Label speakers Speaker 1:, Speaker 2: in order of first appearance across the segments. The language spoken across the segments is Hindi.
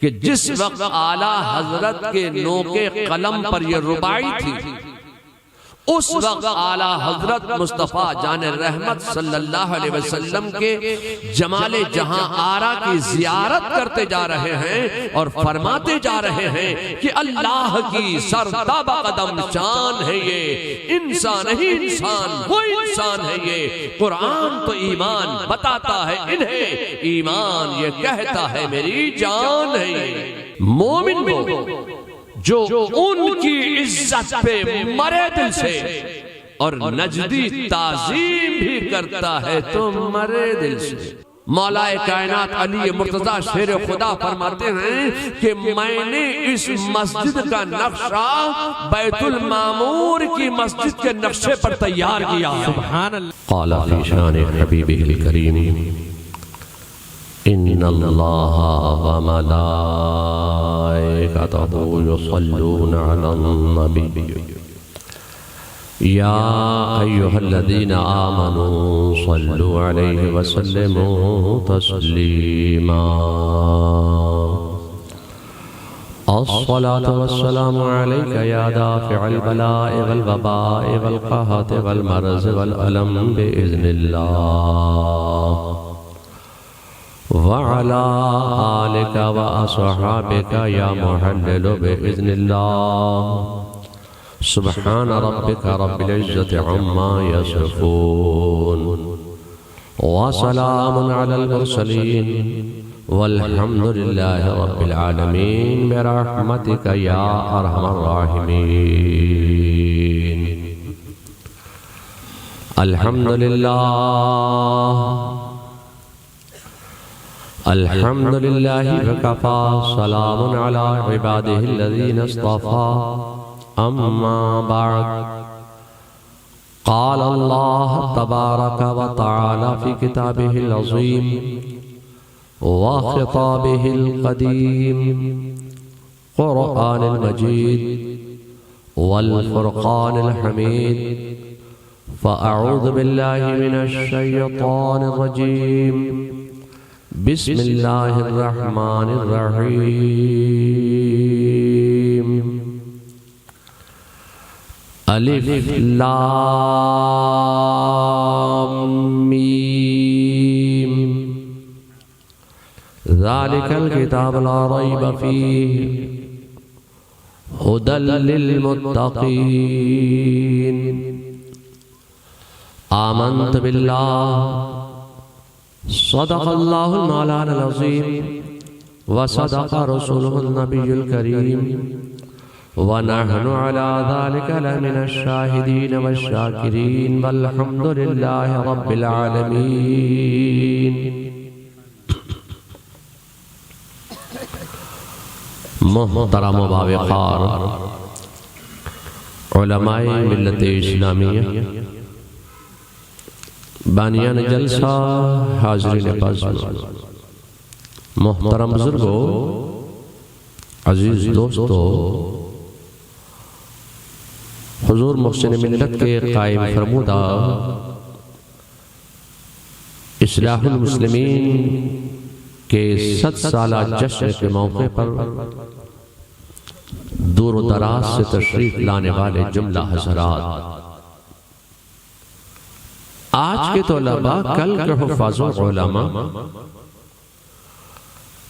Speaker 1: कि जिस वक्त आला हजरत के नोके कलम पर यह रुबाई थी, उस वक्त आला हजरत मुस्तफ़ा जान रहमत सल्लल्लाहु अलैहि वसल्लम के जमाले जहां आरा की जियारत करते जा रहे हैं और फरमाते जा रहे हैं कि अल्लाह की सरताबा कदम शान है ये, इंसान ही इंसान, वो इंसान है ये। कुरान तो ईमान बताता है इन्हें, ईमान ये कहता है मेरी जान है ये। मोमिन वो जो उनकी इज्जत पे मरे दिल से और नजदी ताजीम भी करता है तो मरे दिल से। मौलाए कायनात अली मुर्तजा शेर खुदा फरमाते हैं कि मैंने इस मस्जिद का नक्शा बैतुल मामूर की मस्जिद के नक्शे पर तैयार किया। सुभान अल्लाह। क़ाला फ़ी शान हबीबिहिल करीम इन्नल्लाहा व मलाइकतहू युसल्लूना अलन नबी या अय्युहल्लज़ीना आमनू सल्लू अलैहि व सल्लिमू तस्लीमा। अस्सलातु वस्सलामु अलैका या दाफ़िअल बलाइ वल वबाइ वल क़हत वल मर्ज़ वल अलम बिइज़्निल्लाह वअला आलिका व अस्हाबिका या मुहल्लिल बिइज़्निल्लाह। सुब्हान रब्बिका रब्बिल इज़्ज़ति अम्मा यसिफून व सलामुन अलल मुरसलीन वल्हम्दुलिल्लाहि रब्बिल आलमीन बिरहमतिका या अरहमर राहिमीन। अल्हम्दुलिल्लाह अल्हम्दुलिल्लाहि वकफ़ा सलामुन अला इबादिहिल्लज़ीना इस्तफ़ा अम्मा बअद। क़ाल अल्लाह तबारक व तआला फ़ी किताबिहिल अज़ीम व ख़िताबिहिल क़दीम क़ुरआनिल मजीद वल फ़ुरक़ानिल हमीद। फ़अऊज़ु बिल्लाहि मिनश शैतानिर रजीम। बिस्मिल्लाहिर रहमानिर रहीम। अलिफ लाम मीम। ज़ालिकल किताब ला रैब फ़ीहि हुदल लिल मुत्तक़ीन। आमन्तु बिल्लाह सदक़ल्लाहुल मौलाना अज़ीम व सदक़ रसूलुहुन नबियुल करीम व नहनु अला ज़ालिका लमिनश शाहिदीन वश्शाकिरीन वल्हम्दुलिल्लाहि रब्बिल आलमीन। मोहतरम बावक़ार उलमाए मिल्लत इस्लामिया, बानियान जलसा, हाज़रीन पाज़, मोहतरम बुजुर्गों, अजीज दोस्तों, हुज़ूर मुहसिन मिल्लत के कायम फरमूदा इस्लाहुल मुस्लिमीन के 7 साला जश्न के मौके पर दूर दराज से तशरीफ लाने वाले जुमला हज़रात, आज के तौलबा कल के हुफ़ाज़ो उलमा,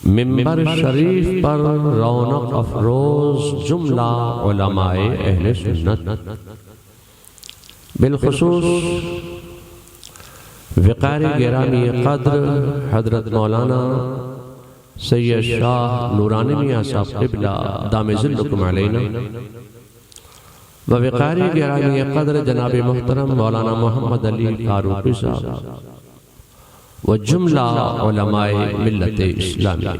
Speaker 1: मिंबर शरीफ पर रौनक अफरोज जुमला उलमाए अहले सुन्नत, बिलखुसूस विक़ार गिरामी क़द्र हज़रत मौलाना सैयद शाह नूरानी मियां साहब क़िबला दामिज़िल्लुकुम अलैना व विक़ार गिरामी क़द्र जनाब मुहतरम मौलाना मोहम्मद अली फारूक़ी साहब व जुमला उलमाए मिल्लत इस्लामिया।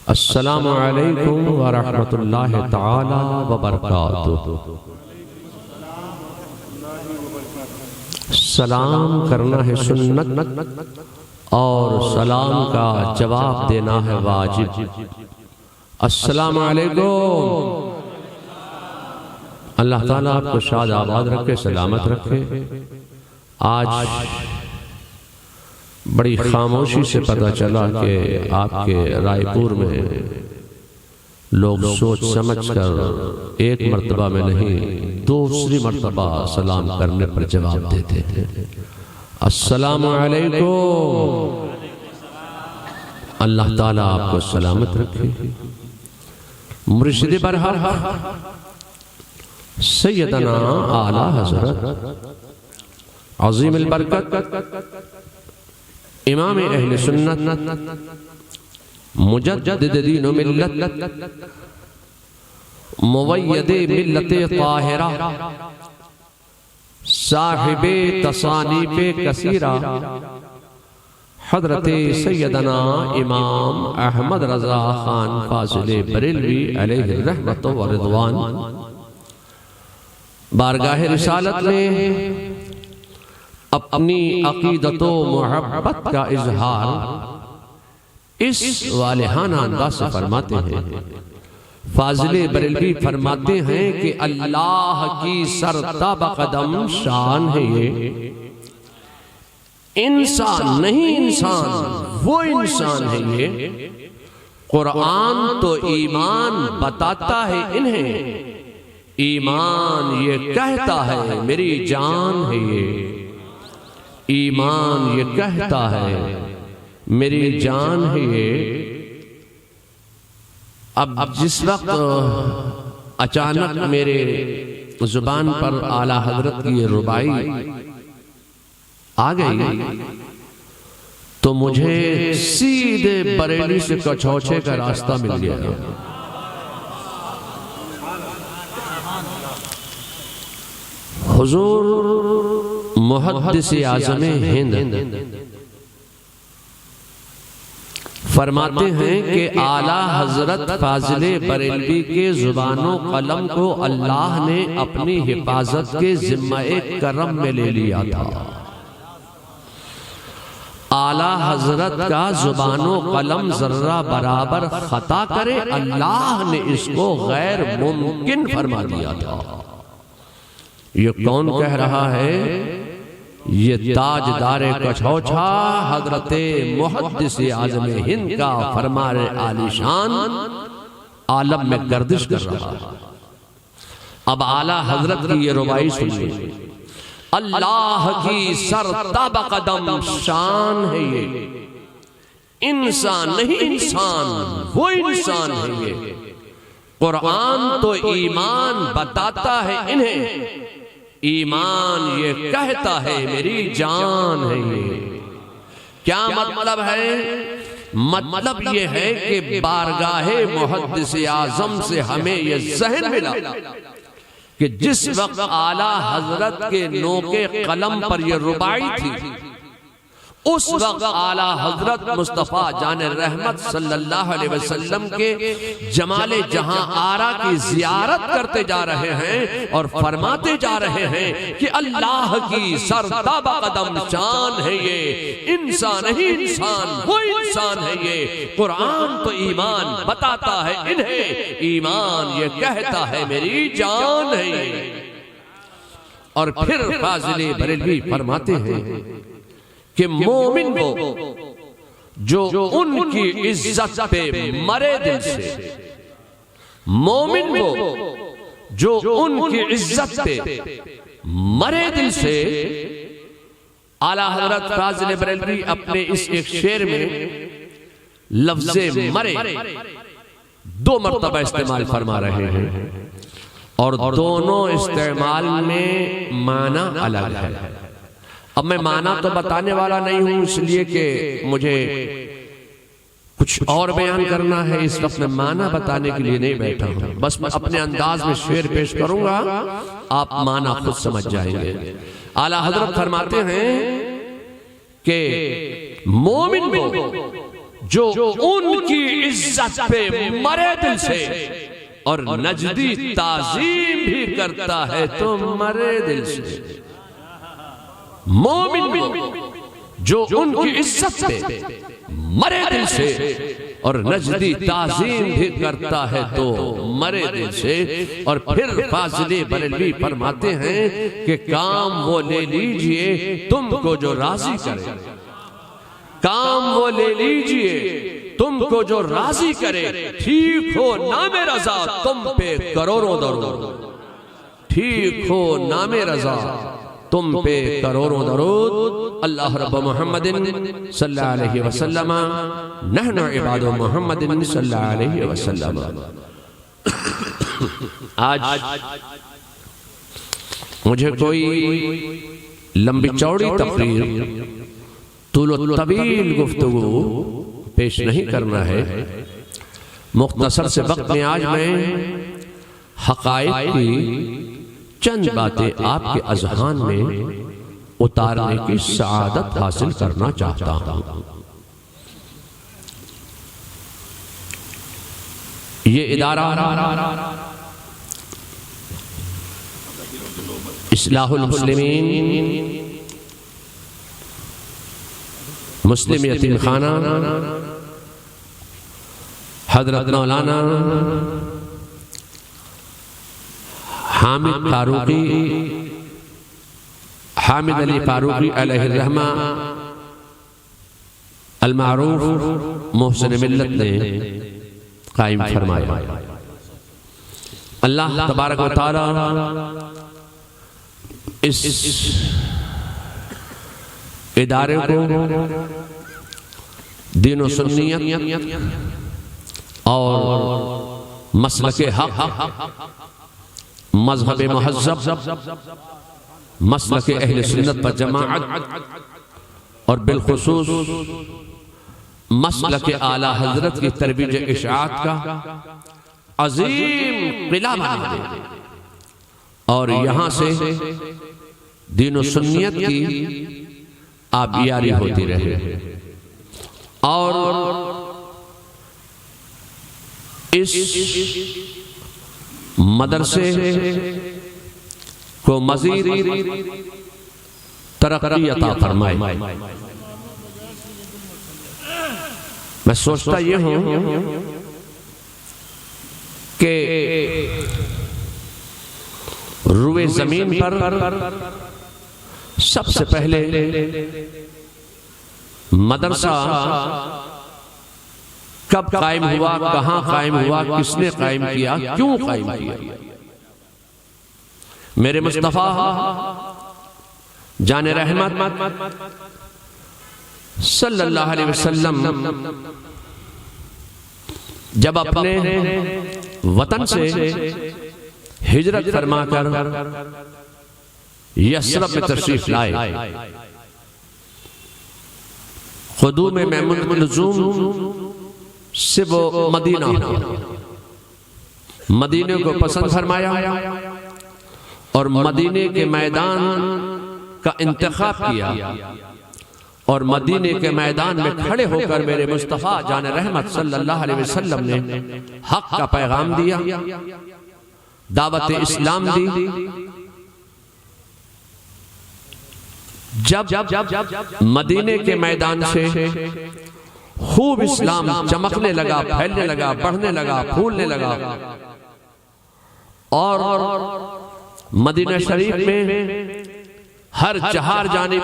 Speaker 1: अस्सलामु अलैकुम व रहमतुल्लाहि तआला व बरकातुहू। सलाम करना है सुन्नत और सलाम का जवाब देना है वाजिब। अस्सलामु अलैकुम। अल्लाह ताला आपको शाद आबाद रखे, सलामत रखे। आज बड़ी खामोशी से पता चला कि आपके रायपुर में लोग सोच समझ कर एक मर्तबा में नहीं दूसरी मर्तबा सलाम करने पर जवाब देते थे, अस्सलामु अलैकुम। अल्लाह ताला आपको सलामत रखे। मुर्शिद बरहर सैयदना आला हज़रत अज़ीम अल बरकत इमाम अहले सुन्नत मुजद्दिद दीन व मिल्लत मुवय्यद मिल्लत ताहिरा साहिबे तसानीफे कसीरा हज़रत सैयदना इमाम अहमद रज़ा खान फाज़िले बरेलवी अलैहि रहमत व रिज़वान बारगाह रिसालत में अपनी अक़ीदत व मोहब्बत का इजहार इस वालिहाना अंदाज से फरमाते हैं। फाज़िले बरेलवी फरमाते हैं कि अल्लाह की सरताब कदम शान है ये, इंसान नहीं इंसान वो इंसान है ये। कुरान तो ईमान बताता है इन्हें, ईमान ये कहता है मेरी जान है ये, ईमान ये कहता है मेरी जान है ये। अब जिस वक्त अचानक मेरे जुबान पर आला हजरत की ये रुबाई आ गई तो मुझे सीधे बरेली से कछौछे का रास्ता मिल गया। हुजूर मुहद्दिस आज़म हिंद फरमाते हैं कि आला हजरत फाज़िले बरेलवी के जुबानो कलम को अल्लाह ने अपनी हिफाजत के जिम्मे करम में ले लिया था। आला हजरत का जुबानो कलम जर्रा बराबर खता करे अल्लाह ने इसको गैर मुमकिन फरमा दिया था। ये कौन कह रहा है? ये ताजदारे कछौछा हजरत मुहद्दिस आज़म हिंद का फरमाने आलिशान आलम में गर्दिश कर रहा है। अब आला हजरत की ये रुबाई सुनिए। अल्लाह की सरताब कदम शान है ये, इंसान नहीं इंसान वो इंसान है ये। कुरान तो ईमान बताता है इन्हें, ईमान ये कहता है मेरी जान है ये। क्या मतलब है? मतलब ये है कि बारगाहे मुहद्दिस आज़म से हमें ये ज़हन मिला कि जिस वक्त आला हजरत के नोके कलम पर ये रुबाई थी, उस वक्त आला हजरत मुस्तफ़ा जान रहमत सल्लल्लाहु अलैहि वसल्लम के जमाले जहां आरा की जियारत करते जा रहे हैं और फरमाते जा रहे हैं कि अल्लाह की सरताब कदम शान है ये, इंसान ही इंसान वो इंसान है ये। कुरान तो ईमान बताता है इन्हें, ईमान ये कहता है मेरी जान है ये। और फिर फाज़िले बरेलवी फरमाते हैं कि मोमिन वो जो उनकी इज्जत पे मरे दिल से, मोमिन वो जो उनकी इज्जत पे मरे दिल से। आला हजरत फाज़िले बरेलवी अपने इस एक शेर में लफ्ज़े मरे दो मर्तबा इस्तेमाल फरमा रहे हैं और दोनों इस्तेमाल में माना अलग है। अब मैं माना तो बताने वाला नहीं हूं, इसलिए कि मुझे कुछ और बयान करना है। इस वक्त मैं माना बताने के लिए नहीं बैठा हूं, बस मैं अपने अंदाज में शेर पेश करूंगा, आप माना खुद समझ जाएंगे। आला हजरत फरमाते हैं कि मोमिन वो जो उनकी इज्जत पे मरे दिल से और नजदी ताजीम भी करता है तो मरे दिल से। मोमिन जो उनकी इज्जत पे मरे दिल से और नजदी ताजीम भी करता है तो मरे दिल से। और फिर फाज़िले बरेलवी फरमाते हैं कि काम वो ले लीजिए तुमको जो राजी करे, काम वो ले लीजिए तुमको जो राजी करे, ठीक हो नामे रजा तुम पे करोड़ों दरूद, ठीक हो नामे रजा तुम पे करोड़ों दरूद। अल्लाह रब्ब मुहम्मदिन सल्लल्लाहु अलैहि वसल्लम नहनु इबादु मुहम्मदिन सल्लल्लाहु अलैहि वसल्लम। आज मुझे कोई लंबी चौड़ी तकरीर, तुल तवील गुफ्तगू पेश नहीं करना है। मुख्तसर से वक्त में आज मैं हक़ाइक़ की चंद बातें आपके अज़हान में उतारने की सआदत हासिल करना चाहता हूं। ये इदारा इस्लाहुल मुस्लिमीन मुस्लिम यतीम खाना हजरत मौलाना हामिद फारूकी, हामिद अली फारूकी अलैहिर्रहमा अल मारूफ मोहसिन मिल्लत ने कायम फरमाया। अल्लाह तबारक व तआला इस इदारे को दीन व सुन्नियत और मसलके हक, मज़हब मुहज़्ज़ब, मसलके अहले सुन्नत व जमाअत और बिलखुसूस मसलके आला हजरत की तरबीज इशाअत का अजीम किला बना दे और यहां से दीन व सुन्नियत की आबियारी होती रहे और इस मदरसे को मज़ीद तरक्की अता फरमाए। मैं सोचता ये हूं कि रुए जमीन पर सबसे पहले मदरसा कब कायम हुआ, कहां कायम हुआ, किसने कायम किया, क्यों कायम किया। मेरे मुस्तफा जाने रहमत सल्लल्लाहु अलैहि वसल्लम जब अपने वतन से हिजरत फरमाकर यस्रब में तशरीफ लाए, खुदूम महमूद से वो मदीना मदीने को पसंद फरमाया और मदीने के मैदान का इंतखाब किया और मदीने के मैदान में खड़े होकर मेरे मुस्तफा जाने रहमत सल्लल्लाहु अलैहि वसल्लम ने हक का पैगाम दिया, दावत इस्लाम दी। जब मदीने के मैदान से खूब इस्लाम चमकने लगा, फैलने लगा, बढ़ने लगा, फूलने लगा और मदीना शरीफ में हर जहार जानिब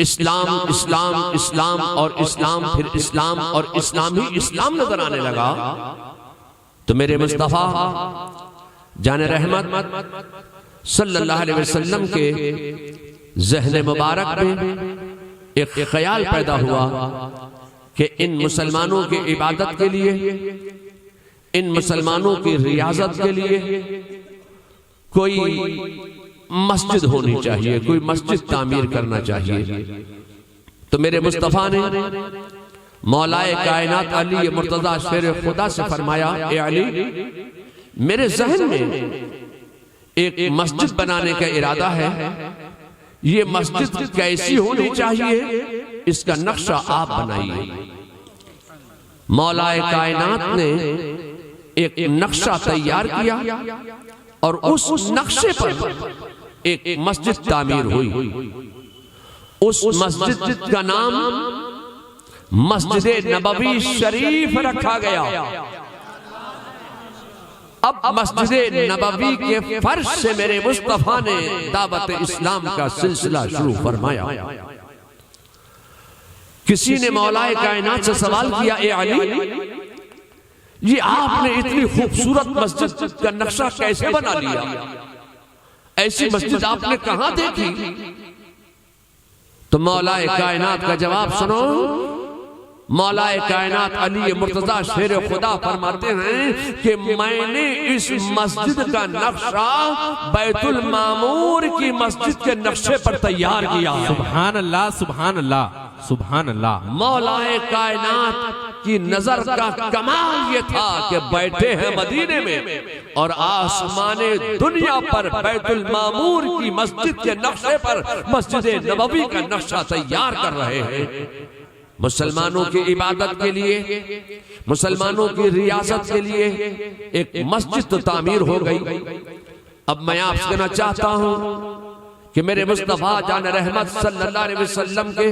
Speaker 1: इस्लाम इस्लाम इस्लाम और इस्लाम, फिर इस्लाम और इस्लाम ही इस्लाम नजर आने लगा, तो मेरे मुस्तफा जाने रहमत सल्लल्लाहु अलैहि वसल्लम के ज़हन मुबारक में एक ख्याल पैदा हुआ कि इन मुसलमानों की इबादत के लिए, इन मुसलमानों की रियाजत के लिए कोई मस्जिद होनी चाहिए, कोई मस्जिद तामीर करना चाहिए। तो मेरे मुस्तफा ने मौलाए कायनात अली मुर्तजा शेर खुदा से फरमाया, ए अली, मेरे ज़हन में एक मस्जिद बनाने का इरादा है, ये मस्जिद कैसी होनी चाहिए इसका नक्शा आप बनाइए। मौलाए कायनात ने एक नक्शा तैयार किया और उस नक्शे पर एक मस्जिद तामीर हुई। उस मस्जिद का नाम मस्जिद नबवी शरीफ रखा गया। अब मस्जिद नबवी के फर्श से मेरे मुस्तफा ने दावत इस्लाम का सिलसिला शुरू फरमाया किसी ने मौलाए कायनात से सवाल किया, ए अली, ये आपने इतनी खूबसूरत मस्जिद का नक्शा कैसे बना लिया? ऐसी मस्जिद आपने कहां देखी? तो मौलाए कायनात का जवाब सुनो। मौलाए कायनात अली मुर्तजा शेर खुदा फरमाते हैं कि मैंने इस मस्जिद का नक्शा बैतुल मामूर की मस्जिद के नक्शे पर तैयार किया।
Speaker 2: सुभान अल्लाह, सुभान अल्लाह, सुभान अल्लाह।
Speaker 1: मौलाए कायनात की नजर का कमाल ये था कि बैठे हैं मदीने में और आसमाने दुनिया पर बैतुल मामूर की मस्जिद के नक्शे पर मस्जिद नबवी का नक्शा तैयार कर रहे हैं। मुसलमानों की इबादत के लिए, मुसलमानों की रियासत के लिए एक मस्जिद तो तामीर हो गई। अब मैं आपसे कहना चाहता हूं कि मेरे मुस्तफा जान रहमत सल्लल्लाहु अलैहि वसल्लम के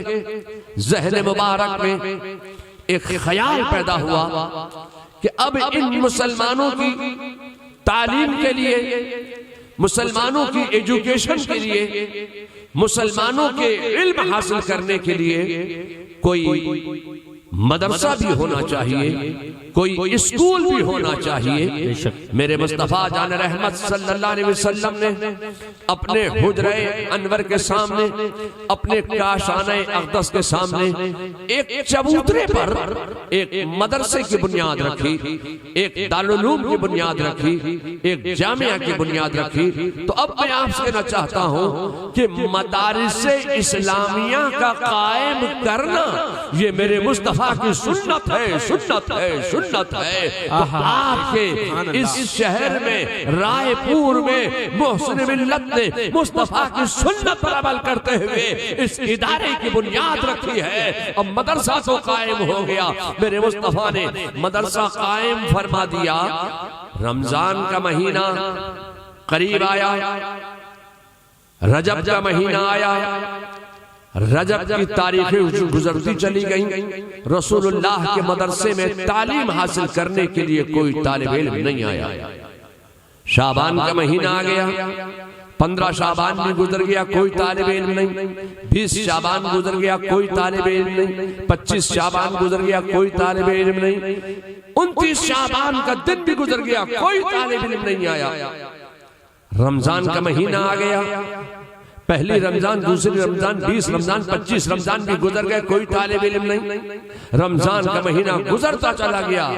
Speaker 1: ज़हन मुबारक में एक ख्याल पैदा हुआ कि अब इन मुसलमानों की तालीम के लिए, मुसलमानों की एजुकेशन के लिए, मुसलमानों के इल्म हासिल करने के लिए कोई मदरसा भी होना चाहिए, कोई स्कूल भी होना चाहिए। मेरे मुस्तफा जान रहमत सल्लल्लाहु अलैहि वसल्लम ने अपने हुजरे अनवर के सामने, अपने काशाने अक़दस के सामने एक चबूतरे पर एक मदरसे की बुनियाद रखी, एक दारुल उलूम की बुनियाद रखी, एक जामिया की बुनियाद रखी। तो अब मैं आपसे कहना चाहता हूं कि मदारिसे इस्लामिया का कायम करना ये मेरे मुस्तफा की सुन्नत है, सुन्नत है, सुन्नत है। तो आपके इस शहर में रायपुर में मोहसिन मिल्लत ने मुस्तफा की सुन्नत पर अमल करते हुए इस इदारे की बुनियाद रखी है। अब मदरसा तो कायम हो गया। मेरे मुस्तफा ने मदरसा कायम फरमा दिया। रमजान का महीना करीब आया, रजब का महीना आया, रजब की तारीखें गुजरती चली गई। रसूलुल्लाह के मदरसे में तालीम हासिल करने के लिए कोई तालिब इल्म नहीं आया। शाबान का महीना आ गया, 15 शाबान भी गुजर गया, कोई तालिब इल्म नहीं। 20 शाबान गुजर गया, कोई तालिब इल्म नहीं। 25 शाबान गुजर गया, कोई तालिब इल्म नहीं। 29 शाबान का दिन भी गुजर गया, कोई तालिब इल्म नहीं आया। रमजान का महीना आ गया, पहली रमजान, दूसरी रमजान, 20 रमजान, 25 रमजान भी गुजर गए, कोई तालिब इल्म नहीं। रमजान का महीना गुजरता चला गया,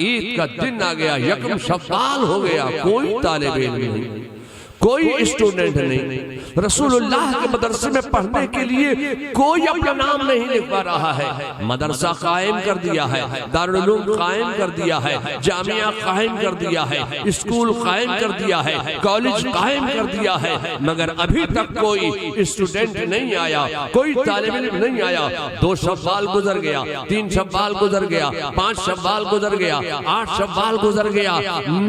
Speaker 1: ईद का दिन आ गया, यकम शव्वाल हो गया, कोई तालिब इल्म नहीं, कोई स्टूडेंट नहीं। रसूलुल्लाह के मदरसे में पढ़ने के लिए कोई अपना नाम नहीं लिखवा रहा है। मदरसा कायम कर दिया है, दारुल उलूम कायम कर दिया है, जामिया कायम कर दिया है, स्कूल कायम कर दिया है, कॉलेज कायम कर दिया है, मगर अभी तक कोई स्टूडेंट नहीं आया, कोई तालिब इल्म नहीं आया। 2 शव्वाल गुजर गया, 3 शव्वाल गुजर गया, 5 शव्वाल गुजर गया, 8 शव्वाल गुजर गया,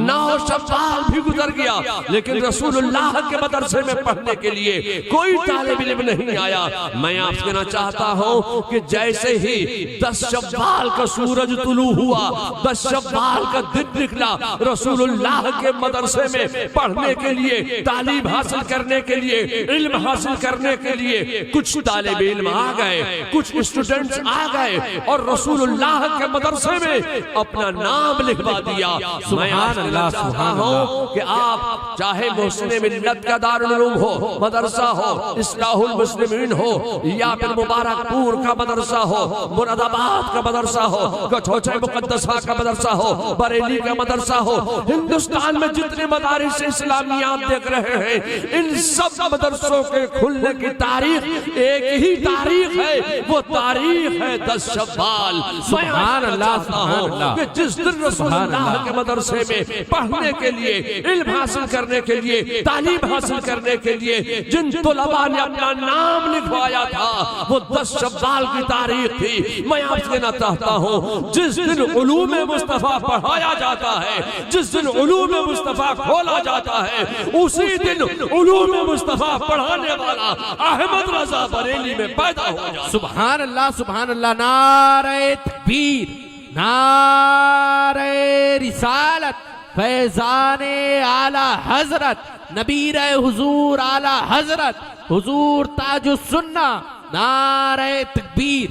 Speaker 1: 9 शव्वाल भी गुजर गया, लेकिन रसूलुल्लाह के मदरसे में पढ़ने के लिए कोई तालिब इल्म नहीं आया। मैं आपसे कहना चाहता हूं कि जैसे ही 10 शव्वाल का सूरज तुलू हुआ, 10 शव्वाल का दिन निकला, रसूलुल्लाह के मदरसे में पढ़ने के लिए, तालीम हासिल करने के लिए, इल्म हासिल करने के लिए कुछ तालिब इल्म आ गए, कुछ स्टूडेंट्स आ गए और रसूलुल्लाह के मदरसे में अपना नाम लिखवा दिया। मैं आपसे कहना चाहता हूं कि आप चाहे मोहसिन मिल्लत का दारुल उलूम हो, मदरसा हो, इस्लाहुल मुस्लिमीन हो, या फिर मुबारकपुर का मदरसा हो, मुरादाबाद का मदरसा हो, गठोचे मुकद्दसा का मदरसा हो, बरेली का मदरसा हो, हिंदुस्तान में जितने मदारिस इस्लामियात देख रहे हैं, इन सब मदरसों के खुलने की तारीख एक ही तारीख है, वो तारीख है 10 शव्वाल।
Speaker 2: सुभान अल्लाह, सुभान अल्लाह।
Speaker 1: कि जिस दिन रसूलुल्लाह के मदरसे में पढ़ने के लिए, इल्म हासिल करने के लिए, तालीम हासिल करने के लिए जिन तुलबा ने अपना नाम लिखवाया था, वो 10 शव्वाल की तारीख थी। मैं आपसे कहना चाहता हूं, जिस दिन उलूम मुस्तफा पढ़ाया जाता है, जिस दिन उलूम मुस्तफा खोला जाता है, उसी दिन उलूम मुस्तफा पढ़ाने वाला अहमद रजा बरेली में पैदा हो जाता है।
Speaker 2: सुभान अल्लाह, सुभान अल्लाह। नारे तकबीर, नारे रिसालत, फैजाने आला हजरत, नबीर हुजूर आला हजरत, हुजूर ताजुस सुन्ना, नारे तकबीर।